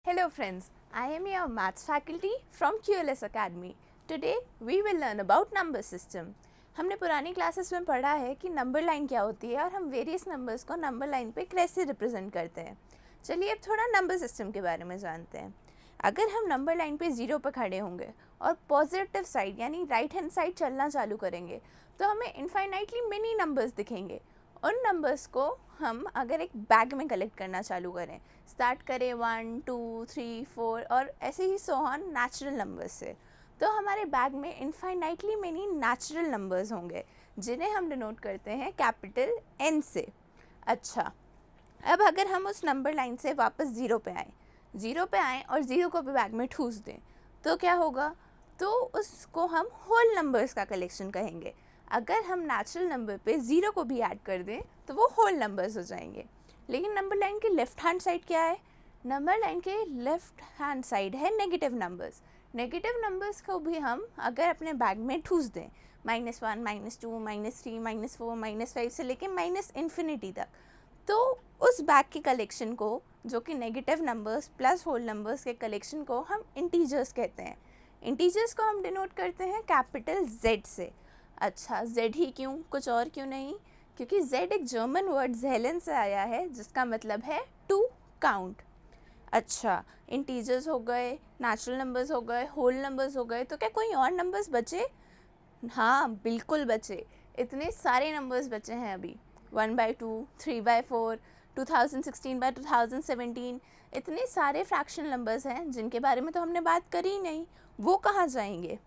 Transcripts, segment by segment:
Hello friends, I am your maths faculty from QLS Academy. Today we will learn about number system. हमने पुरानी classes में पढ़ा है कि नंबर लाइन क्या होती है और हम वेरियस नंबर्स को नंबर लाइन पे कैसे रिप्रेजेंट करते हैं. चलिए अब थोड़ा नंबर सिस्टम के बारे में जानते हैं. अगर हम नंबर लाइन पे 0 पे खड़े होंगे और पॉजिटिव साइड यानी राइट हैंड साइड चलना चालू करेंगे तो हमें इनफाइनाइटली मिनी नंबर्स दिखेंगे. उन नंबर्स को हम अगर एक बैग में कलेक्ट करना चालू करें, स्टार्ट करें 1 2 3 4 और ऐसे ही सो ऑन नेचुरल नंबर्स से, तो हमारे बैग में इनफाइनाइटली मेनी नेचुरल नंबर्स होंगे जिन्हें हम डिनोट करते हैं कैपिटल N से. अच्छा, अब अगर हम उस नंबर लाइन से वापस 0 पे आएँ और 0 को भी बैग में ठूस दें तो क्या होगा? तो उसको हम होल नंबर्स का कलेक्शन कहेंगे. अगर हम नेचुरल नंबर पे 0 को भी ऐड कर दें तो वो होल नंबर्स हो जाएंगे. लेकिन नंबर लाइन के लेफ़्ट हैंड साइड क्या है? नंबर लाइन के लेफ़्ट हैंड साइड है नेगेटिव नंबर्स. नेगेटिव नंबर्स को भी हम अगर अपने बैग में ठूस दें -1 -2 -3 -4 -5 से लेके -इन्फिनिटी तक, तो उस बैग के कलेक्शन को, जो कि negative numbers plus whole numbers के कलेक्शन को हम इंटीजर्स कहते हैं. इंटीजर्स को हम डिनोट करते हैं कैपिटल Z से. अच्छा, Z ही क्यों, कुछ और क्यों नहीं? क्योंकि Z एक जर्मन वर्ड ज़ेलन से आया है जिसका मतलब है टू काउंट. अच्छा, इंटीजर्स हो गए, नेचुरल नंबर्स हो गए, होल नंबर्स हो गए, तो क्या कोई और नंबर्स बचे? हाँ, बिल्कुल बचे. इतने सारे नंबर्स बचे हैं अभी. 1/2, 3/4, 2016/2017, इतने सारे फ्रैक्शनल नंबर्स हैं जिनके बारे में तो हमने बात करी ही नहीं. वो कहाँ जाएंगे?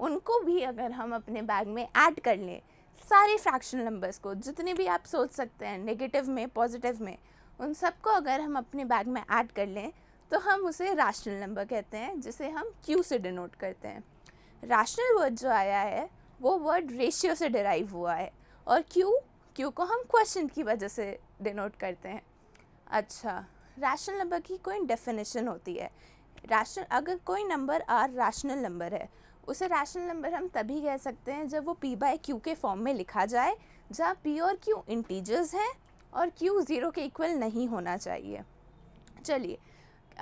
उनको भी अगर हम अपने बैग में ऐड कर लें, सारे फ्रैक्शनल नंबर्स को, जितने भी आप सोच सकते हैं, नेगेटिव में, पॉजिटिव में, उन सबको अगर हम अपने बैग में ऐड कर लें तो हम उसे रैशनल नंबर कहते हैं, जिसे हम Q से डिनोट करते हैं. रैशनल वर्ड जो आया है वो वर्ड रेशियो से डिराइव हुआ है और Q को हम क्वेश्चन की वजह से डिनोट करते हैं. अच्छा, रैशनल नंबर की कोई डेफिनेशन होती है. अगर कोई नंबर R रैशनल नंबर है, उसे रैशनल नंबर हम तभी कह सकते हैं जब वो P/Q के फॉर्म में लिखा जाए, जहाँ P और Q इंटीजर्स हैं और Q 0 के इक्वल नहीं होना चाहिए. चलिए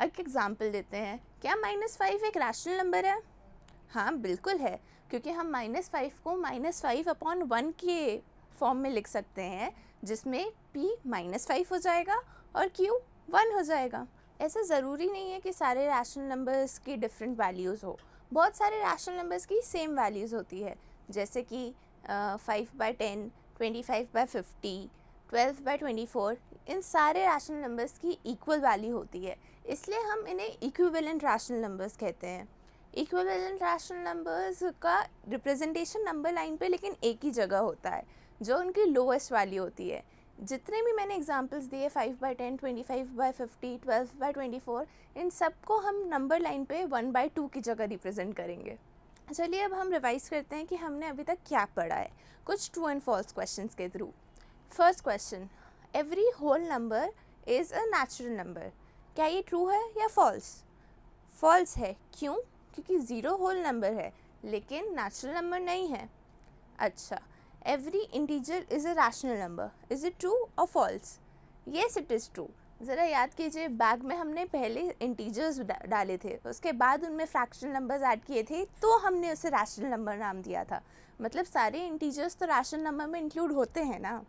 एक एग्जांपल देते हैं. क्या -5 एक रैशनल नंबर है? हाँ, बिल्कुल है, क्योंकि हम -5 को -5/1 के फॉर्म में लिख सकते हैं, जिसमें P -5 हो जाएगा और Q 1 हो जाएगा. ऐसा ज़रूरी नहीं है कि सारे रैशनल नंबर्स की डिफरेंट वैल्यूज़ हो. बहुत सारे रैशनल नंबर्स की सेम वैल्यूज़ होती है, जैसे कि 5/10, 25/50, 12/24. इन सारे रैशनल नंबर्स की इक्वल वैल्यू होती है, इसलिए हम इन्हें इक्विवेलेंट रैशनल नंबर्स कहते हैं. इक्विवेलेंट रैशनल नंबर्स का रिप्रेजेंटेशन नंबर लाइन पे लेकिन एक ही जगह होता है, जो उनकी लोएस्ट वैल्यू होती है. जितने भी मैंने एग्जांपल्स दिए, 5/10, 25/50, 12/24, इन सब को हम नंबर लाइन पे 1/2 की जगह रिप्रेजेंट करेंगे. चलिए अब हम रिवाइज करते हैं कि हमने अभी तक क्या पढ़ा है, कुछ ट्रू एंड फॉल्स क्वेश्चंस के through. First question, every whole number is a natural number. क्या ये ट्रू है या फॉल्स? फॉल्स है. क्यों? क्योंकि 0 होल नंबर है लेकिन नेचुरल नंबर नहीं है. अच्छा, every integer is a rational number. Is it true or false? Yes, it is true. ज़रा याद कीजिए, बैग में हमने पहले इंटीजर्स डाले थे, उसके बाद उनमें फ्रैक्शनल नंबर्स ऐड किए थे, तो हमने उसे रैशनल नंबर नाम दिया था. मतलब सारे इंटीजर्स तो रैशनल नंबर में इंक्लूड होते हैं ना.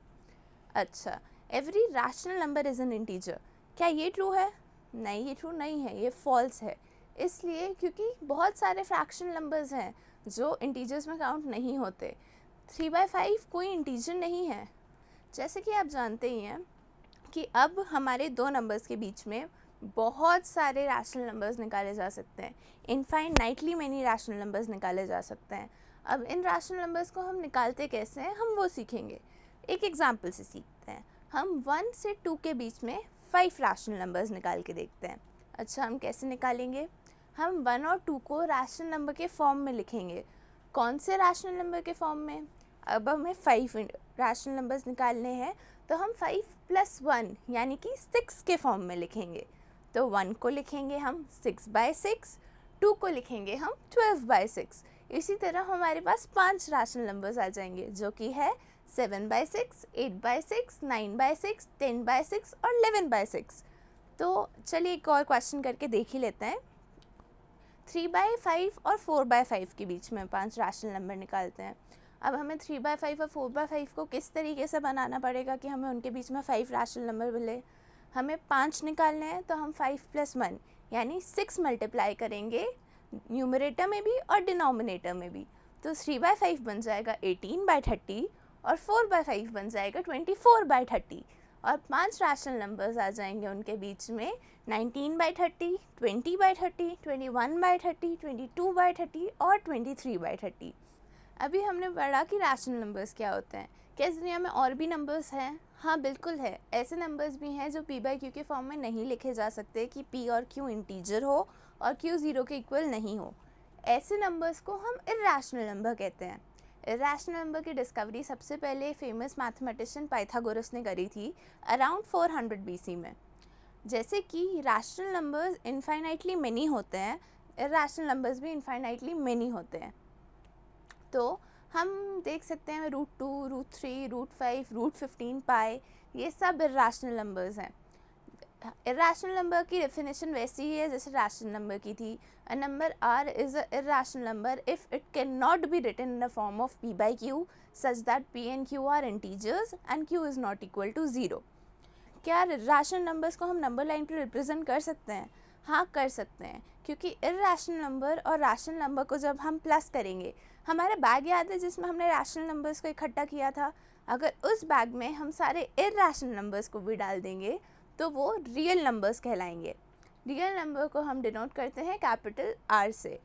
अच्छा, every rational number is an integer. क्या ये ट्रू है? नहीं, ये ट्रू नहीं है, ये फॉल्स है. इसलिए क्योंकि बहुत सारे फ्रैक्शनल नंबर्स हैं जो इंटीजर्स में काउंट नहीं होते. 3/5 कोई इंटीजर नहीं है. जैसे कि आप जानते ही हैं कि अब हमारे दो नंबर्स के बीच में बहुत सारे रैशनल नंबर्स निकाले जा सकते हैं. इनफाइनाइटली मेनी रैशनल नंबर्स निकाले जा सकते हैं. अब इन रैशनल नंबर्स को हम निकालते कैसे हैं, हम वो सीखेंगे. एक एग्जांपल से सीखते हैं. हम 1 से 2 के बीच में 5 रैशनल नंबर्स निकाल के देखते हैं. अच्छा, हम कैसे निकालेंगे? हम 1 और 2 को रैशनल नंबर के फॉर्म में लिखेंगे. कौन से रैशनल नंबर के फॉर्म में? अब हमें 5 रैशनल नंबर्स निकालने हैं, तो हम 5 + 1 यानी कि 6 के फॉर्म में लिखेंगे. तो 1 को लिखेंगे हम 6/6, 2 को लिखेंगे हम 12/6. इसी तरह हमारे पास 5 रैशनल नंबर्स आ जाएंगे, जो कि है 7/6, 8/6, 9/6, 10/6 और 11/6. तो चलिए एक और क्वेश्चन करके देख ही लेते हैं। 3/5 और 4/5 के बीच में 5 रैशनल नंबर निकालते हैं। अब हमें 3/5 और 4/5 को किस तरीके से बनाना पड़ेगा कि हमें उनके बीच में 5 रैशनल नंबर मिले। हमें 5 निकालने हैं तो हम 5 + 1 यानी 6 मल्टीप्लाई करेंगे न्यूमरेटर में भी और डिनोमिनेटर में भी। तो 3/5 बन जाएगा 18/30 और 4/5 बन जाएगा 24/30 और 5 रैशनल नंबर्स आ जाएंगे उनके बीच में 19/30, 20/30, 21/30, 22/30 और 23/30। अभी हमने पढ़ा कि रैशनल नंबर्स क्या होते हैं। क्या इस दुनिया में और भी नंबर्स हैं? हाँ बिल्कुल है। ऐसे नंबर्स भी हैं जो p/q के फॉर्म में नहीं लिखे जा सकते कि p और q इंटीजर हो और q 0 के इक्वल नहीं हो। ऐसे नंबर्स को हम इर्रेशनल नंबर कहते हैं। इर्रेशनल नंबर की डिस्कवरी सबसे पहले फेमस मैथमेटिशियन पाइथागोरस ने करी थी अराउंड 400 BC में। जैसे कि रैशनल नंबर्स इनफाइनाइटली मेनी होते हैं, इर्रेशनल नंबर्स भी इनफाइनाइटली मेनी होते हैं। तो हम देख सकते हैं √2, √3, √5, √15 पाई, ये सब इर्रेशनल नंबर्स हैं। इर्रेशनल नंबर की डेफिनेशन वैसी ही है जैसे रैशनल नंबर की थी। A number r is a irrational number if it can not be written in the form of p/q such that p and q are integers and q is not equal to 0। क्या rational numbers को हम number line पर represent कर सकते हैं? हाँ कर सकते हैं, क्योंकि इर्रेशनल नंबर और रैशनल नंबर को जब हम प्लस करेंगे, हमारा बैग याद है जिसमें हमने रैशनल नंबर्स को इकट्ठा किया था, अगर उस बैग में हम सारे इर्रेशनल नंबर्स को भी डाल देंगे तो वो रियल नंबर्स कहलाएंगे। रियल नंबर को हम डिनोट करते हैं कैपिटल R से,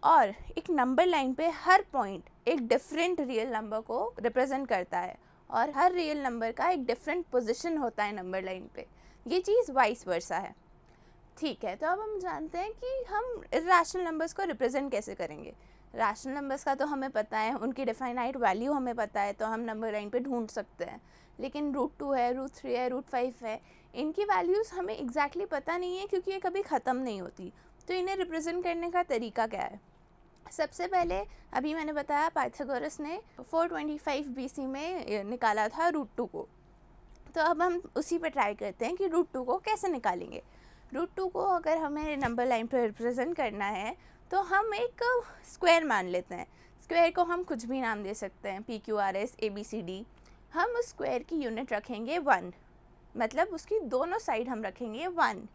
और एक नंबर लाइन पे हर पॉइंट एक डिफरेंट रियल नंबर को रिप्रेजेंट करता है और हर रियल नंबर का एक डिफरेंट पोजीशन होता है नंबर लाइन पे। ये चीज़ वाइस वर्सा है। ठीक है, तो अब हम जानते हैं कि हम इर्रेशनल नंबर्स को रिप्रेजेंट कैसे करेंगे। रैशनल नंबर्स का तो हमें पता है, उनकी डिफाइनाइट वैल्यू हमें पता है, तो हम नंबर लाइन पे ढूंढ सकते हैं। लेकिन √2 है, √3 है, √5 है, इनकी वैल्यूज़ हमें एग्जैक्टली पता नहीं है क्योंकि ये कभी ख़त्म नहीं होती। तो इन्हें रिप्रेजेंट करने का तरीका क्या है? सबसे पहले अभी मैंने बताया पाइथागोरस ने 425 BC में निकाला था √2 को। तो अब हम उसी पे ट्राई करते हैं कि √2 को कैसे निकालेंगे। √2 को अगर हमें नंबर लाइन पर रिप्रेजेंट करना है तो हम एक स्क्वायर मान लेते हैं। स्क्वायर को हम कुछ भी नाम दे सकते हैं, PQRS ABCD। हम उस स्क्वायर की यूनिट रखेंगे 1, मतलब उसकी दोनों साइड हम रखेंगे 1।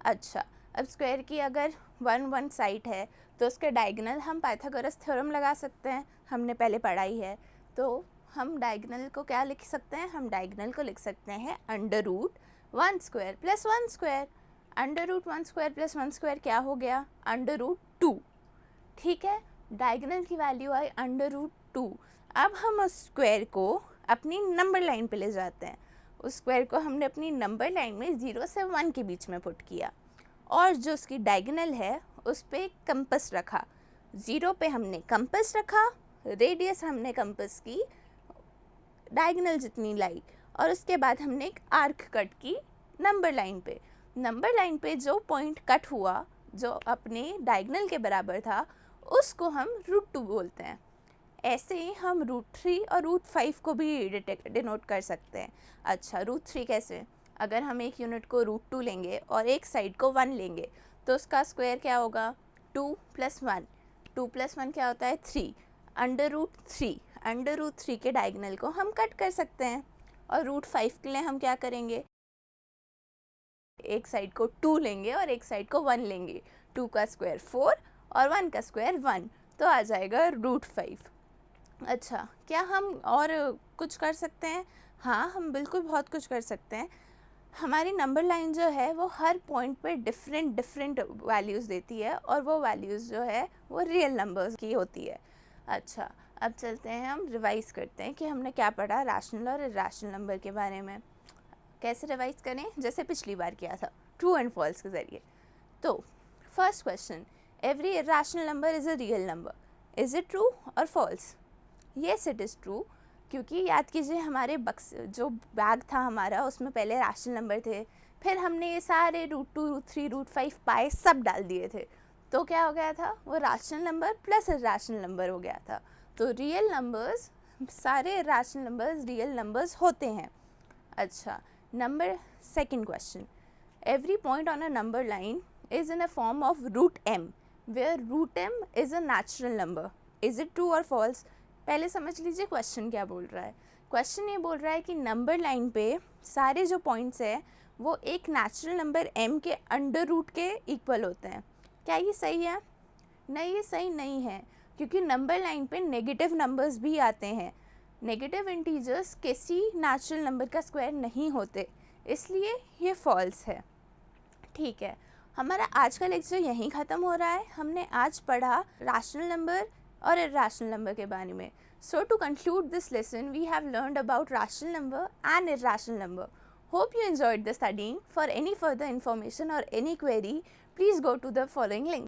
अच्छा, अब स्क्वायर की अगर 1 साइड है तो उसके डायगोनल हम पाइथागोरस थ्योरम लगा सकते हैं, हमने पहले पढ़ाई है। तो हम डायगोनल को क्या लिख सकते हैं? हम डायगोनल को लिख सकते हैं √1² + 1²। √1² + 1² क्या हो गया? √2। ठीक है, डायगोनल की वैल्यू आई √2। अब हम उस स्क्वायर को अपनी नंबर लाइन पे ले जाते हैं। उस स्क्वायर को हमने अपनी नंबर लाइन में 0 से 1 के बीच में पुट किया, और जो उसकी डायगोनल है उस पर कंपस रखा। 0 पे हमने कंपस रखा, रेडियस हमने कंपस की डायगोनल जितनी लाई, और उसके बाद हमने एक आर्क कट की नंबर लाइन पे। नंबर लाइन पे जो पॉइंट कट हुआ, जो अपने डायगोनल के बराबर था, उसको हम √2 बोलते हैं। ऐसे ही हम √3 और √5 को भी डिनोट कर सकते हैं। अच्छा, √3 कैसे? अगर हम एक यूनिट को √2 लेंगे और एक साइड को 1 लेंगे तो उसका स्क्वायर क्या होगा? 2 + 1। 2 + 1 क्या होता है? 3। √3, √3 के डायगोनल को हम कट कर सकते हैं। और √5 के लिए हम क्या करेंगे? एक साइड को 2 लेंगे और एक साइड को 1 लेंगे। 2 का स्क्वायर 4 और 1 का स्क्वायर 1, तो आ जाएगा √5। अच्छा, क्या हम और कुछ कर सकते हैं? हाँ, हम बिल्कुल बहुत कुछ कर सकते हैं। हमारी नंबर लाइन जो है वो हर पॉइंट पे डिफरेंट वैल्यूज़ देती है, और वो वैल्यूज़ जो है वो रियल नंबर्स की होती है। अच्छा, अब चलते हैं, हम रिवाइज करते हैं कि हमने क्या पढ़ा रैशनल और इर्रेशनल नंबर के बारे में। कैसे रिवाइज करें? जैसे पिछली बार किया था, ट्रू एंड फॉल्स के ज़रिए। तो first question, every irrational number is a real number, is it true और false? Yes it is true, क्योंकि याद कीजिए हमारे बक्स जो बैग था हमारा, उसमें पहले रैशनल नंबर थे, फिर हमने ये सारे √2, √3, √5 पाए सब डाल दिए थे, तो क्या हो गया था? वो rational number plus irrational number हो गया था। तो रियल नंबर्स, सारे रैशनल नंबर्स रियल नंबर्स होते हैं। अच्छा, number second question, every point on a number line is in a form of root m, where root m is a natural number. Is it true or false? पहले समझ लीजिए question क्या बोल रहा है. क्वेश्चन ये बोल रहा है कि नंबर लाइन पे सारे जो पॉइंट्स है वो एक नेचुरल नंबर m के अंडर रूट के इक्वल होते हैं. क्या ये सही है? नहीं, ये सही नहीं है, क्योंकि नंबर लाइन पे नेगेटिव नंबर्स भी आते हैं. नेगेटिव इंटीजर्स किसी नेचुरल नंबर का स्क्वायर नहीं होते, इसलिए ये फॉल्स है. ठीक है, हमारा आज का लेक्चर यहीं ख़त्म हो रहा है. हमने आज पढ़ा रैशनल नंबर और इर्रेशनल नंबर के बारे में. So to conclude this lesson we have learned about rational number and irrational number. Hope you enjoyed the studying. For any further information or any query, please go to the following link.